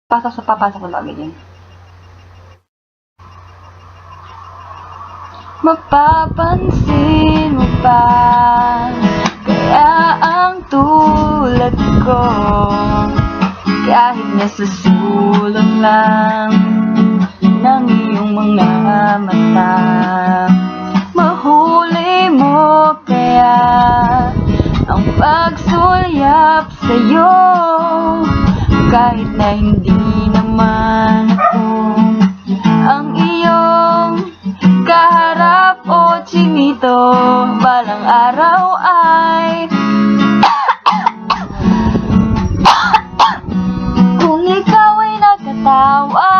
Papasok na bagay din. Mapapansin mo ba kaya ang tulad ko, kahit nasa sulok lang ng iyong mga mata, mahuli mo kaya ang pagsulyap sa'yo, kahit na hindi naman ako ang iyong kaharap o chinito. Balang araw ay kung ikaw ay nakatawa,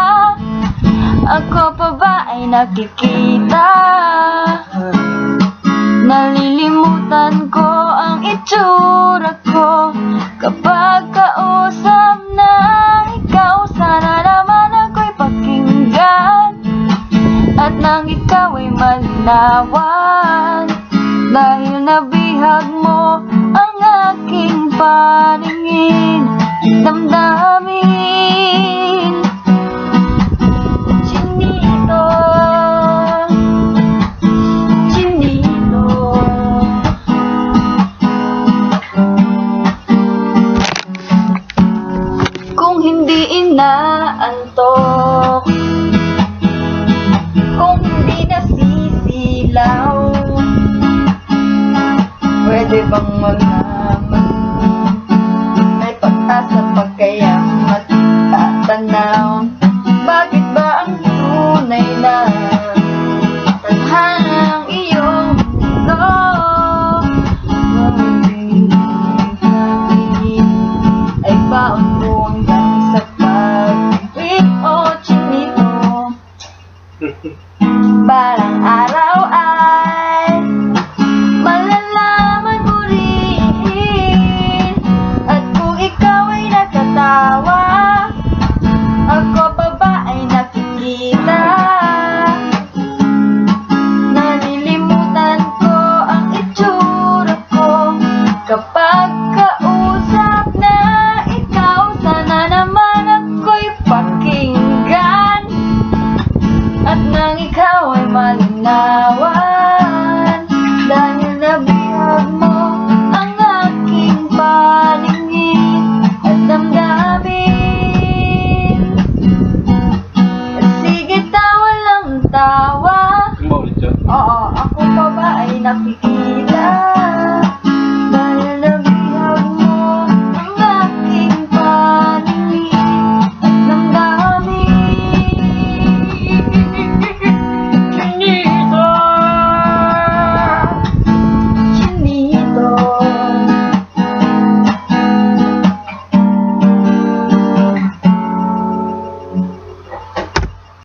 ako pa ba ay nakikita? Nalilimutan ko ang itsura ko kapag kausap na ikaw. Sana naman ako'y pakinggan at nang ikaw ay malinawan, dahil nabihag mo ang aking paningin, damdamin. Chinito, chinito, kung hindi inaantok, kung hindi nasisilaw, pwede bang